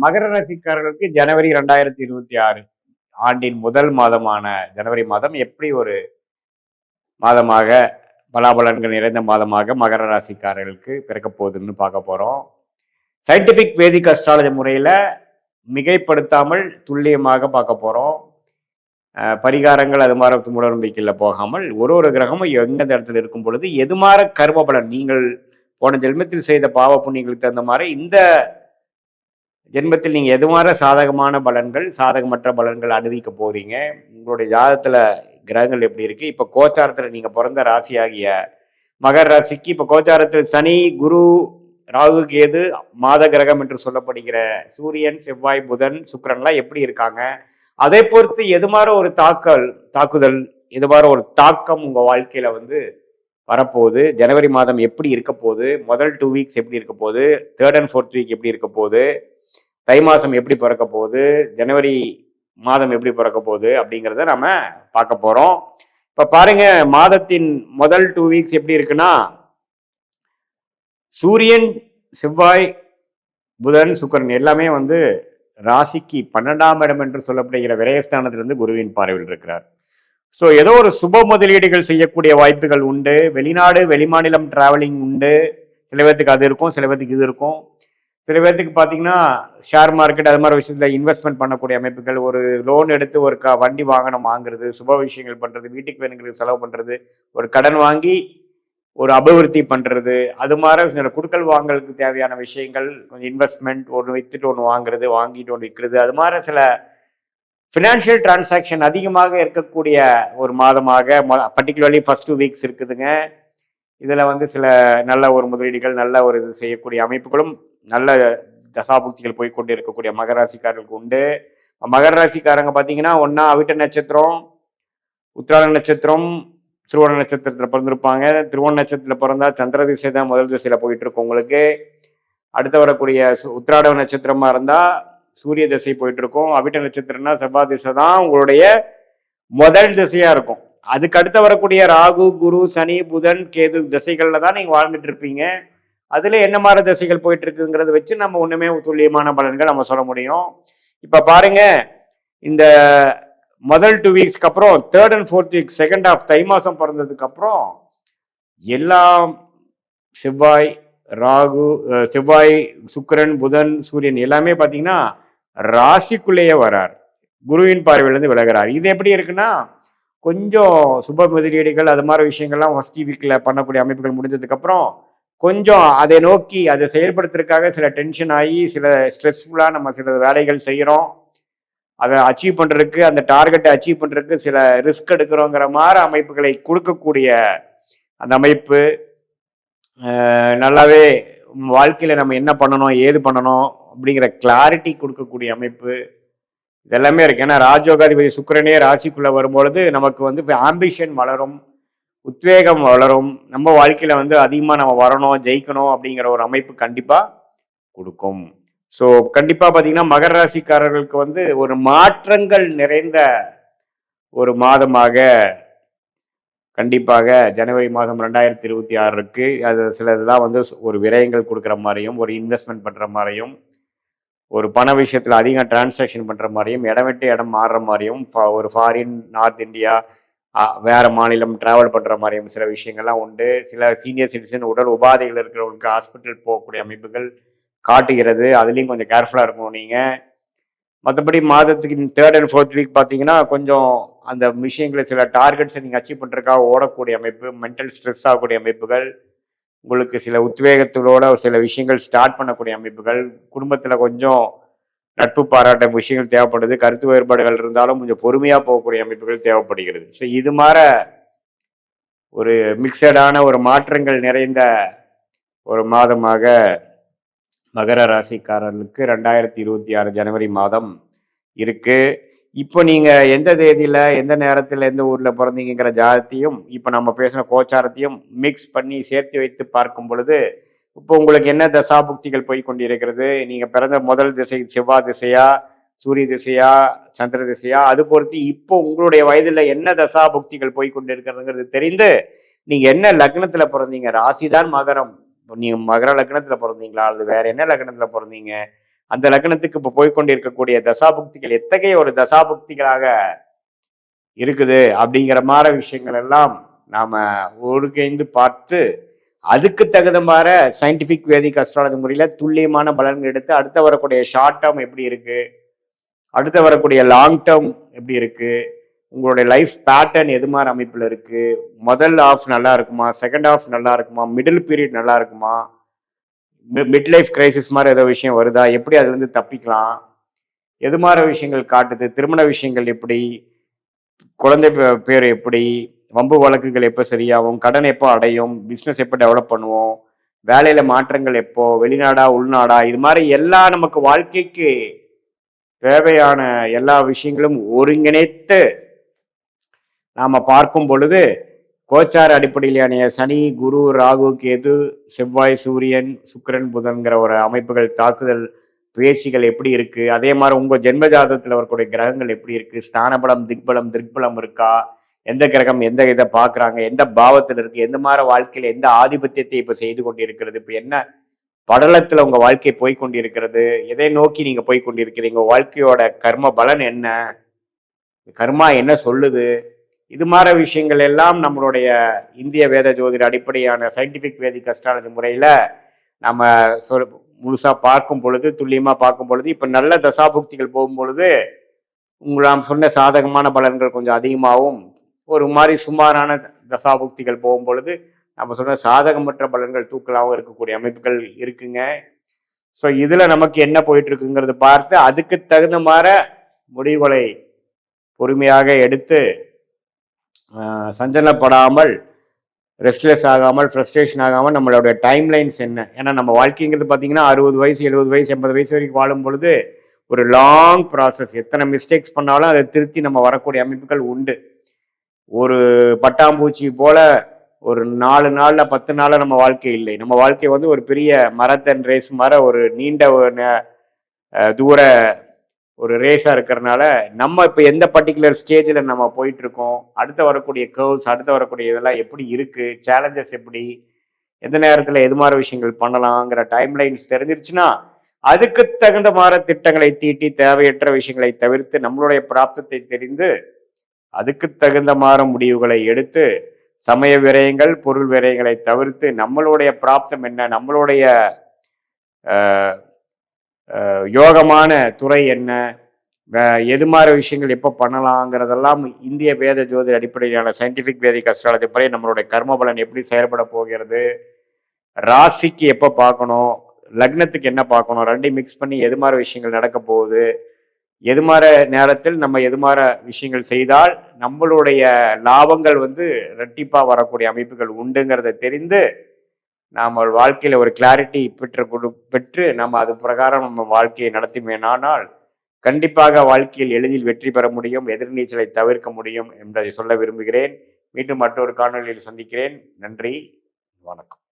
மகர ராசிக்காரர்களுக்கு ஜனவரி 2026 ஆண்டின் முதல் மாதமான ஜனவரி மாதம் எப்படி ஒரு மாதமாக பலாபலன்கள் நிறைந்த மாதமாக மகர ராசிக்காரர்களுக்கு பிறக்க போகுதுன்னு பார்க்க போறோம். சயின்டிபிக் வேதிக் அஸ்ட்ராலஜி முறையில மிகைப்படுத்தாமல் துல்லியமாக பார்க்க போறோம். பரிகாரங்கள் அது மாதிரி மூட நம்பிக்கையில் போகாமல் ஒரு கிரகமும் எந்த இடத்துல இருக்கும் பொழுது எது மாதிரி கர்ம பலன் நீங்கள் போன ஜென்மத்தில் செய்த பாவ புண்ணியங்களுக்கு தகுந்த மாதிரி இந்த ஜென்மத்தில் நீங்கள் எது மாதிரி சாதகமான பலன்கள் சாதகமற்ற பலன்கள் அனுபவிக்க போறீங்க. உங்களுடைய ஜாதகத்தில் கிரகங்கள் எப்படி இருக்கு. இப்போ கோச்சாரத்தில் நீங்கள் பிறந்த ராசி ஆகிய மகர ராசிக்கு இப்போ கோச்சாரத்தில் சனி, குரு, ராகு, கேது, மாத கிரகம் என்று சொல்லப்படுகிற சூரியன், செவ்வாய், புதன், சுக்கிரன்லாம் எப்படி இருக்காங்க. அதை பொறுத்து எது மாதிரி ஒரு தாக்குதல் எது மாதிரி ஒரு தாக்கம் உங்க வாழ்க்கையில வரப்போகுது. ஜனவரி மாதம் எப்படி இருக்க போகுது, முதல் 2 வீக்ஸ் எப்படி இருக்க போகுது, 3rd and 4th வீக் எப்படி இருக்க போகுது, தை மாதம் எப்படி பிறக்க போகுது, ஜனவரி மாதம் எப்படி பிறக்க போகுது அப்படிங்கிறத நம்ம பார்க்க போறோம். இப்ப பாருங்க, மாதத்தின் முதல் 2 வீக்ஸ் எப்படி இருக்குன்னா, சூரியன், செவ்வாய், புதன், சுக்கிரன் எல்லாமே ராசிக்கு 12ஆம் இடம் என்று சொல்லப்படுகிற விரயஸ்தானத்திலிருந்து குருவின் பார்வையில் இருக்கிறார். ஸோ ஏதோ ஒரு சுப முதலீடுகள் செய்யக்கூடிய வாய்ப்புகள் உண்டு. வெளிநாடு வெளிமாநிலம் டிராவலிங் உண்டு. சில பேர்த்துக்கு அது இருக்கும், சில பேர்த்துக்கு இது இருக்கும். சில பேர்த்துக்கு பார்த்தீங்கன்னா ஷேர் மார்க்கெட் அது மாதிரி விஷயத்தில் இன்வெஸ்ட்மெண்ட் பண்ணக்கூடிய அமைப்புகள், ஒரு லோன் எடுத்து ஒரு வண்டி வாகனம் வாங்குறது, சுப விஷயங்கள் பண்ணுறது, வீட்டுக்கு வேணுங்கிறது செலவு பண்ணுறது, ஒரு கடன் வாங்கி ஒரு அபிவிருத்தி பண்ணுறது, அது மாதிரி குடுக்கல் வாங்கலுக்கு தேவையான விஷயங்கள், கொஞ்சம் இன்வெஸ்ட்மெண்ட், ஒன்று வித்துட்டு ஒன்று வாங்குறது, வாங்கிட்டு ஒன்று விற்கிறது, அது மாதிரி சில ஃபினான்ஷியல் டிரான்சாக்ஷன் அதிகமாக இருக்கக்கூடிய ஒரு மாதமாக பர்டிகுலர்லி ஃபர்ஸ்ட் 2 வீக்ஸ் இருக்குதுங்க. இதில் சில நல்ல ஒரு முதலீடுகள், நல்ல ஒரு இது செய்யக்கூடிய அமைப்புகளும், நல்ல தசாபுக்திகள் போய்கொண்டு இருக்கக்கூடிய மகர ராசிக்காரர்களுக்கு உண்டு. மகர ராசிக்காரங்க பார்த்தீங்கன்னா ஒன்னா அவிட்ட நட்சத்திரம், உத்திராட நட்சத்திரம், திருவோண நட்சத்திரத்தில் பிறந்திருப்பாங்க. திருவோண நட்சத்திரத்தில் பிறந்தா சந்திர திசை தான் முதல் திசையில் போயிட்டு இருக்கும் உங்களுக்கு. அடுத்து வரக்கூடிய உத்திராட நட்சத்திரமா இருந்தா சூரிய திசை போயிட்டு இருக்கும். அவிட்ட நட்சத்திரம்னா செவ்வாய் திசை தான் உங்களுடைய முதல் திசையா இருக்கும். அதுக்கு அடுத்து வரக்கூடிய ராகு, குரு, சனி, புதன், கேது திசைகள்ல தான் நீங்க வாழ்ந்துட்டு இருப்பீங்க. அதுல என்ன மாதிரி திசைகள் போயிட்டு இருக்குங்கிறத வச்சு நம்ம ஒண்ணுமே துல்லியமான பலன்கள் நம்ம சொல்ல முடியும். இப்ப பாருங்க, இந்த முதல் 2 வீக்ஸ்க்கு அப்புறம் 3rd and 4th week, second of தை மாசம் பிறந்ததுக்கு அப்புறம் எல்லாம் செவ்வாய், ராகு, செவ்வாய், சுக்கிரன், புதன், சூரியன் எல்லாமே பார்த்தீங்கன்னா ராசிக்குள்ளேயே வரார். குருவின் பார்வையிலிருந்து விலகிறார். இது எப்படி இருக்குன்னா, கொஞ்சம் சுப முதலீடுகள் அது மாதிரி விஷயங்கள்லாம் ஃபர்ஸ்ட் வீக்ல பண்ணக்கூடிய அமைப்புகள் முடிஞ்சதுக்கு அப்புறம் கொஞ்சம் அதை நோக்கி அதை செயல்படுத்துறதுக்காக சில டென்ஷன் ஆகி சில ஸ்ட்ரெஸ்ஃபுல்லா நம்ம சில வேலைகள் செய்கிறோம். அதை அச்சீவ் பண்றதுக்கு, அந்த டார்கெட்டை அச்சீவ் பண்றதுக்கு சில ரிஸ்க் எடுக்கிறோங்கிற மாதிரி அமைப்புகளை கொடுக்கக்கூடிய அந்த அமைப்பு நல்லாவே வாழ்க்கையில நம்ம என்ன பண்ணணும், ஏது பண்ணணும் அப்படிங்கிற கிளாரிட்டி கொடுக்கக்கூடிய அமைப்பு இதெல்லாமே இருக்கு. ஏன்னா ராஜயோகாதிபதி சுக்கிரனே ராசிக்குள்ள வரும்பொழுது நமக்கு ஆம்பிஷன் வளரும், உத்வேகம் வளரும், நம்ம வாழ்க்கையில அதிகமா நம்ம வரணும், ஜெயிக்கணும் அப்படிங்கிற ஒரு அமைப்பு கண்டிப்பா கொடுக்கும். ஸோ கண்டிப்பா பார்த்தீங்கன்னா மகர ராசிக்காரர்களுக்கு ஒரு மாற்றங்கள் நிறைந்த ஒரு மாதமாக கண்டிப்பாக ஜனவரி மாதம் 2026 இருக்கு. அது சிலதுதான் ஒரு விரயங்கள் கொடுக்குற மாதிரியும், ஒரு இன்வெஸ்ட்மெண்ட் பண்ற மாதிரியும், ஒரு பண விஷயத்துல அதிகம் டிரான்சாக்ஷன் பண்ற மாதிரியும், இடம் விட்டு இடம் மாறுற மாதிரியும், ஒரு ஃபாரின், நார்த் இந்தியா, வேற மாநிலம் டிராவல் பண்ற மாதிரியும் சில விஷயங்கள்லாம் உண்டு. சில சீனியர் சிட்டிசன் உடல் உபாதைகள் இருக்கிறவங்களுக்கு ஹாஸ்பிட்டல் போகக்கூடிய அமைப்புகள் காட்டுகிறது. அதுலேயும் கொஞ்சம் கேர்ஃபுல்லா இருக்கணும் நீங்க. மற்றபடி மாதத்துக்கு 3rd and 4th வீக் பார்த்தீங்கன்னா கொஞ்சம் அந்த விஷயங்களை சில டார்கெட்ஸை நீங்கள் அச்சீவ் பண்ணுறதுக்காக ஓடக்கூடிய அமைப்பு, மென்டல் ஸ்ட்ரெஸ் ஆகக்கூடிய அமைப்புகள், உங்களுக்கு சில உத்வேகத்தோட சில விஷயங்கள் ஸ்டார்ட் பண்ணக்கூடிய அமைப்புகள், குடும்பத்தில் கொஞ்சம் நட்பு பாராட்ட விஷயங்கள் தேவைப்படுது, கருத்து வேறுபாடுகள் இருந்தாலும் கொஞ்சம் பொறுமையாக போகக்கூடிய அமைப்புகள் தேவைப்படுகிறது. ஸோ இது மாதிரி ஒரு மிக்சடான ஒரு மாற்றங்கள் நிறைந்த ஒரு மாதமாக மகர ராசிக்காரர்களுக்கு 2026 ஜனவரி மாதம் இருக்கு. இப்போ நீங்க எந்த தேதியில, எந்த நேரத்தில், எந்த ஊர்ல பிறந்தீங்கிற ஜாதத்தையும் இப்போ நம்ம பேசின கோச்சாரத்தையும் மிக்ஸ் பண்ணி சேர்த்து வைத்து பார்க்கும் பொழுது இப்போ உங்களுக்கு என்ன தசாபுக்திகள் போய் கொண்டிருக்கிறது, நீங்க பிறந்த முதல் திசை செவ்வாய் திசையா, சூரிய திசையா, சந்திர திசையா, அது பொறுத்து இப்போ உங்களுடைய வயதுல என்ன தசாபுக்திகள் போய் கொண்டிருக்கிறதுங்கிறது தெரிந்து நீங்க என்ன லக்னத்துல பிறந்தீங்க, ராசிதான் மகரம், நீங்க மகர லக்னத்துல பிறந்தீங்களா அல்லது வேற என்ன லக்னத்துல பிறந்தீங்க, அந்த லக்னத்துக்கு இப்போ போய்கொண்டிருக்கக்கூடிய தசாபுக்திகள் எத்தகைய ஒரு தசாபுக்திகளாக இருக்குது அப்படிங்கிற மாதிரி விஷயங்கள் எல்லாம் நாம ஒருங்கிணைந்து பார்த்து அதுக்கு தகுந்த மாதிரி சயின்டிபிக் வேதிக் அஸ்ட்ராலஜி முறையில துல்லியமான பலன்கள் எடுத்து அடுத்த வரக்கூடிய ஷார்ட் டேர்ம் எப்படி இருக்கு, அடுத்த வரக்கூடிய லாங் டேர்ம் எப்படி இருக்கு, உங்களுடைய லைஃப் பேட்டர்ன் எது மாதிரி அமைப்பில் இருக்கு, முதல் ஆஃப் நல்லா இருக்குமா, செகண்ட் ஆஃப் நல்லா இருக்குமா, மிடில் பீரியட் நல்லா இருக்குமா, மிட் லைஃப் கிரைசிஸ் மாதிரி ஏதோ விஷயம் வருதா, எப்படி அதுலேருந்து தப்பிக்கலாம், எது மாதிரி விஷயங்கள் காட்டுது, திருமண விஷயங்கள் எப்படி, குழந்தை பேர் எப்படி, வம்பு வழக்குகள் எப்போ சரியாகும், கடன் எப்போ அடையும், பிஸ்னஸ் எப்போ டெவலப் பண்ணுவோம், வேலையில மாற்றங்கள் எப்போ, வெளிநாடா உள்நாடா, இது மாதிரி எல்லா நமக்கு வாழ்க்கைக்கு தேவையான எல்லா விஷயங்களும் ஒருங்கிணைத்து நாம பார்க்கும் பொழுது கோச்சார அடிப்படையிலான சனி, குரு, ராகு, கேது, செவ்வாய், சூரியன், சுக்கிரன், புதன்கிற ஒரு அமைப்புகள் தாக்குதல் பேசிகள் எப்படி இருக்கு, அதே மாதிரி உங்க ஜென்ம ஜாதகத்தில் வரக்கூடிய கிரகங்கள் எப்படி இருக்கு, ஸ்தானபலம், திக்பலம், திருப்பலம் இருக்கா, எந்த கிரகம் எந்த இதை பார்க்குறாங்க, எந்த பாவத்தில் இருக்கு, எந்த மாதிரி வாழ்க்கையில் எந்த ஆதிபத்தியத்தை இப்போ செய்து கொண்டிருக்கிறது, இப்போ என்ன படலத்தில் உங்க வாழ்க்கை போய்கொண்டிருக்கிறது, எதை நோக்கி நீங்க போய்கொண்டிருக்கிறீங்க, வாழ்க்கையோட கர்ம பலன் என்ன, கர்மா என்ன சொல்லுது, இது மாதிரி விஷயங்கள் எல்லாம் நம்மளுடைய இந்திய வேத ஜோதிட அடிப்படையான சயின்டிபிக் வேதிக் அஸ்ட்ராலஜி முறையில் நம்ம முழுசா பார்க்கும் பொழுது, துல்லியமா பார்க்கும் பொழுது, இப்போ நல்ல தசாபுக்திகள் போகும் பொழுது நாம் சொன்ன சாதகமான பலன்கள் கொஞ்சம் அதிகமாகவும், ஒரு மாதிரி சுமாரான தசாபுக்திகள் போகும் பொழுது நம்ம சொன்ன சாதகமற்ற பலன்கள் தூக்கலாகவும் இருக்கக்கூடிய அமைப்புகள் இருக்குங்க. ஸோ இதில் நமக்கு என்ன போயிட்டு இருக்குங்கிறது பார்த்து அதுக்கு தகுந்த மாதிரி முடிவுகளை பொறுமையாக எடுத்து சஞ்சலப்படாமல், ரெஸ்ட்லெஸ் ஆகாமல், ஃப்ரஸ்ட்ரேஷன் ஆகாமல் நம்மளுடைய டைம் லைன்ஸ் என்ன, ஏன்னா நம்ம வாழ்க்கைங்கிறது பார்த்தீங்கன்னா 60 வயசு 70 வயசு 80 வயசு வரைக்கும் வாழும் பொழுது ஒரு லாங் ப்ராசஸ். எத்தனை மிஸ்டேக்ஸ் பண்ணாலும் அதை திருத்தி நம்ம வரக்கூடிய அமைப்புகள் உண்டு. ஒரு பட்டாம்பூச்சி போல ஒரு 4 நாள்ல 10 நாள்ல நம்ம வாழ்க்கை இல்லை. நம்ம வாழ்க்கை வந்து ஒரு பெரிய மரத்தன் ரேஸ் மாதிரி ஒரு நீண்ட தூர ஒரு ரேஸா இருக்கிறதுனால நம்ம இப்போ எந்த பர்டிகுலர் ஸ்டேஜில் நம்ம போயிட்டு இருக்கோம், அடுத்த வரக்கூடிய கர்வ்ஸ், அடுத்த வரக்கூடிய இதெல்லாம் எப்படி இருக்கு, சேலஞ்சஸ் எப்படி, எந்த நேரத்தில் எது மாதிரி விஷயங்கள் பண்ணலாங்கிற டைம்லைன்ஸ் தெரிஞ்சிருச்சுன்னா அதுக்கு தகுந்த மாதிரி திட்டங்களை தீட்டி தேவையற்ற விஷயங்களை தவிர்த்து நம்மளுடைய பிராப்தத்தை தெரிந்து அதுக்கு தகுந்த மாதிரி முடிவுகளை எடுத்து சமய விரயங்கள், பொருள் விரயங்களை தவிர்த்து நம்மளுடைய பிராப்தம் என்ன, நம்மளுடைய யோகமான துறை என்ன, எது மாதிரி விஷயங்கள் எப்போ பண்ணலாங்கிறதெல்லாம் இந்திய வேத ஜோதிட அடிப்படையிலான சயின்டிஃபிக் வேதிக் அஸ்ட்ராலஜி படி நம்மளுடைய கர்மபலன் எப்படி செயல்பட போகிறது, ராசிக்கு எப்போ பார்க்கணும், லக்னத்துக்கு என்ன பார்க்கணும், ரெண்டையும் மிக்ஸ் பண்ணி எது மாதிரி விஷயங்கள் நடக்க போகுது, எது மாதிரி நேரத்தில் நம்ம எது மாதிரி விஷயங்கள் செய்தால் நம்மளுடைய லாபங்கள் வந்து ரெட்டிப்பாக வரக்கூடிய அமைப்புகள் உண்டுங்கிறத தெரிந்து நாம் வாழ்க்கையில் ஒரு கிளாரிட்டி பெற்று நம்ம அது பிரகாரம் நம்ம வாழ்க்கையை நடத்தினோமானால் கண்டிப்பாக வாழ்க்கையில் எளிதில் வெற்றி பெற முடியும், எதிர்நீச்சலை தவிர்க்க முடியும் என்பதை சொல்ல விரும்புகிறேன். மீண்டும் மற்றொரு காணொலியில் சந்திக்கிறேன். நன்றி, வணக்கம்.